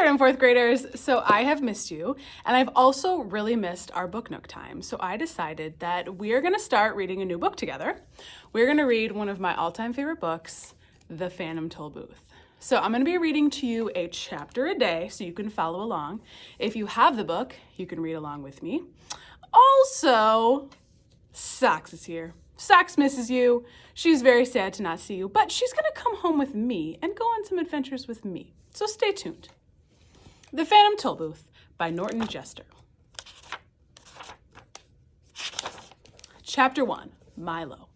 third and fourth graders, so I have missed you, and I've also really missed our Book Nook time. So I decided that we're going to start reading a new book together. We're going to read one of my all-time favorite books, The Phantom Tollbooth. So I'm going to be reading to you a chapter a day so you can follow along. If you have the book, you can read along with me. Also, Sox is here. Sox misses you. She's very sad to not see you, but she's going to come home with me and go on some adventures with me. So stay tuned. The Phantom Tollbooth by Norton Jester. Chapter 1, Milo.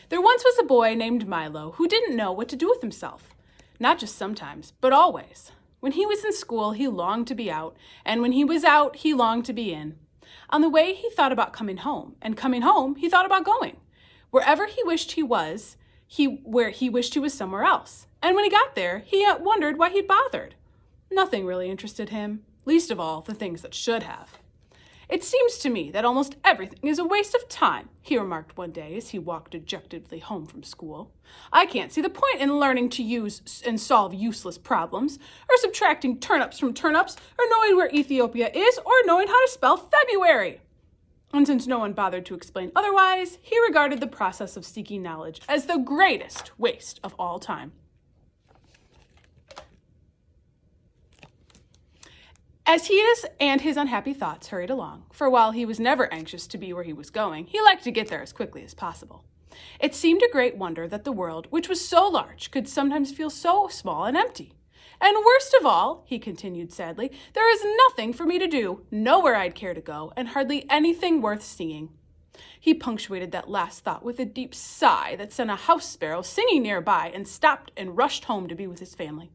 There once was a boy named Milo who didn't know what to do with himself. Not just sometimes, but always. When he was in school, he longed to be out, and when he was out, he longed to be in. On the way, he thought about coming home, and coming home, he thought about going. Wherever he wished he was, where he wished he was somewhere else. And when he got there, he wondered why he'd bothered. Nothing really interested him, least of all the things that should have. It seems to me that almost everything is a waste of time, he remarked one day as he walked dejectedly home from school. I can't see the point in learning to use and solve useless problems, or subtracting turnips from turnips, or knowing where Ethiopia is, or knowing how to spell February. And since no one bothered to explain otherwise, he regarded the process of seeking knowledge as the greatest waste of all time. As he and his unhappy thoughts hurried along, for while he was never anxious to be where he was going, he liked to get there as quickly as possible. It seemed a great wonder that the world, which was so large, could sometimes feel so small and empty. And worst of all, he continued sadly, there is nothing for me to do, nowhere I'd care to go, and hardly anything worth seeing. He punctuated that last thought with a deep sigh that sent a house sparrow singing nearby and stopped and rushed home to be with his family.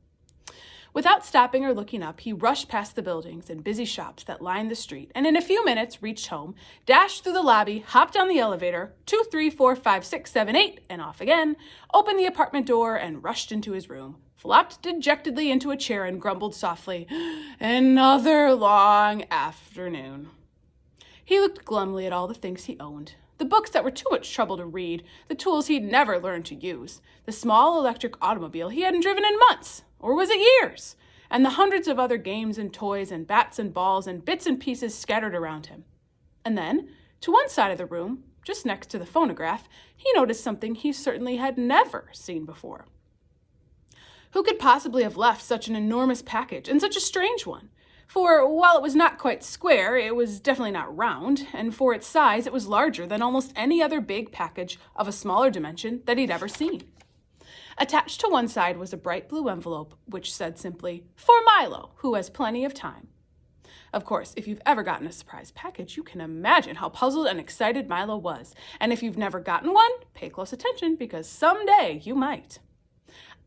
Without stopping or looking up, he rushed past the buildings and busy shops that lined the street, and in a few minutes reached home, dashed through the lobby, hopped on the elevator, 2, 3, 4, 5, 6, 7, 8, and off again, opened the apartment door and rushed into his room, flopped dejectedly into a chair and grumbled softly, "Another long afternoon." He looked glumly at all the things he owned. The books that were too much trouble to read, the tools he'd never learned to use, the small electric automobile he hadn't driven in months, or was it years, and the hundreds of other games and toys and bats and balls and bits and pieces scattered around him. And then, to one side of the room, just next to the phonograph, he noticed something he certainly had never seen before. Who could possibly have left such an enormous package, and such a strange one? For while it was not quite square, it was definitely not round, and for its size, it was larger than almost any other big package of a smaller dimension that he'd ever seen. Attached to one side was a bright blue envelope, which said simply, "For Milo, who has plenty of time." Of course, if you've ever gotten a surprise package, you can imagine how puzzled and excited Milo was. And if you've never gotten one, pay close attention, because someday you might.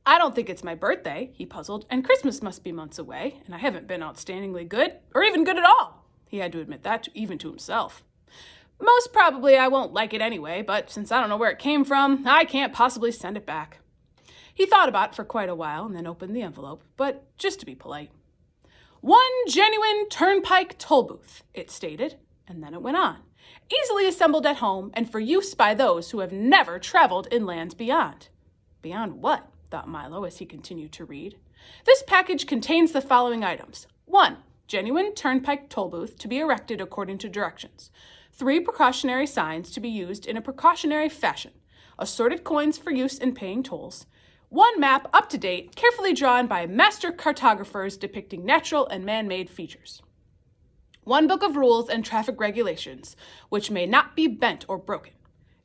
"I don't think it's my birthday," he puzzled, "and Christmas must be months away, and I haven't been outstandingly good, or even good at all." He had to admit that even to himself. "Most probably I won't like it anyway, but since I don't know where it came from, I can't possibly send it back." He thought about it for quite a while and then opened the envelope, but just to be polite. "One genuine turnpike toll booth," it stated, and then it went on. "Easily assembled at home and for use by those who have never traveled in lands beyond." Beyond what? Thought Milo as he continued to read. "This package contains the following items. 1. Genuine turnpike toll booth to be erected according to directions. 3 precautionary signs to be used in a precautionary fashion. Assorted coins for use in paying tolls. 1 map up to date, carefully drawn by master cartographers depicting natural and man-made features. 1 book of rules and traffic regulations, which may not be bent or broken."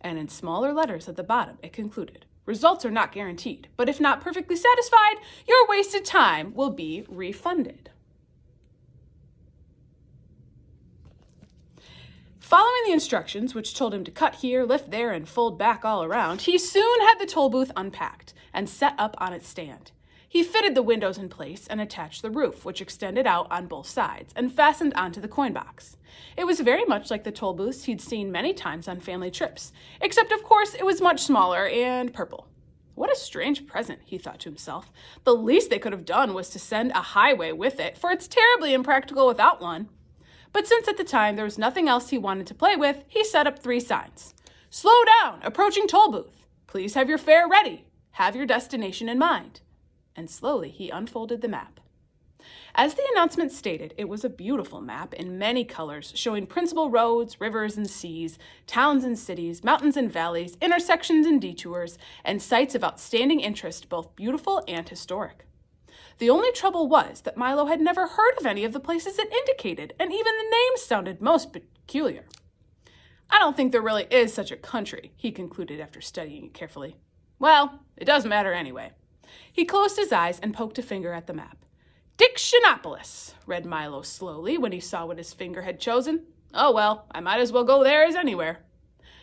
And in smaller letters at the bottom, it concluded, "Results are not guaranteed, but if not perfectly satisfied, your wasted time will be refunded." Following the instructions, which told him to cut here, lift there, and fold back all around, he soon had the toll booth unpacked and set up on its stand. He fitted the windows in place and attached the roof, which extended out on both sides and fastened onto the coin box. It was very much like the toll booths he'd seen many times on family trips, except of course it was much smaller and purple. What a strange present, he thought to himself. The least they could have done was to send a highway with it, for it's terribly impractical without one. But since at the time there was nothing else he wanted to play with, he set up 3 signs. "Slow down, approaching toll booth. Please have your fare ready. Have your destination in mind." And slowly he unfolded the map. As the announcement stated, it was a beautiful map in many colors, showing principal roads, rivers and seas, towns and cities, mountains and valleys, intersections and detours, and sites of outstanding interest, both beautiful and historic. The only trouble was that Milo had never heard of any of the places it indicated, and even the names sounded most peculiar. I don't think there really is such a country, he concluded after studying it carefully. Well, it doesn't matter anyway. He closed his eyes and poked a finger at the map. Dictionopolis, read Milo slowly when he saw what his finger had chosen. Oh well, I might as well go there as anywhere.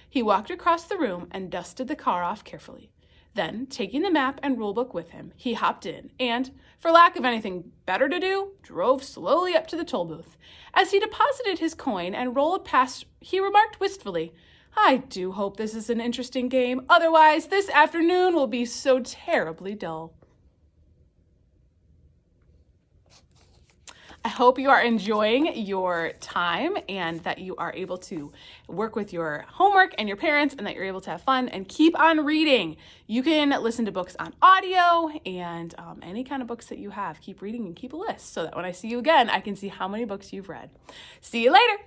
He walked across the room and dusted the car off carefully. Then, taking the map and rulebook with him, he hopped in and, for lack of anything better to do, drove slowly up to the toll booth. As he deposited his coin and rolled past, he remarked wistfully, I do hope this is an interesting game. Otherwise, this afternoon will be so terribly dull. I hope you are enjoying your time and that you are able to work with your homework and your parents and that you're able to have fun and keep on reading. You can listen to books on audio and any kind of books that you have. Keep reading and keep a list so that when I see you again, I can see how many books you've read. See you later.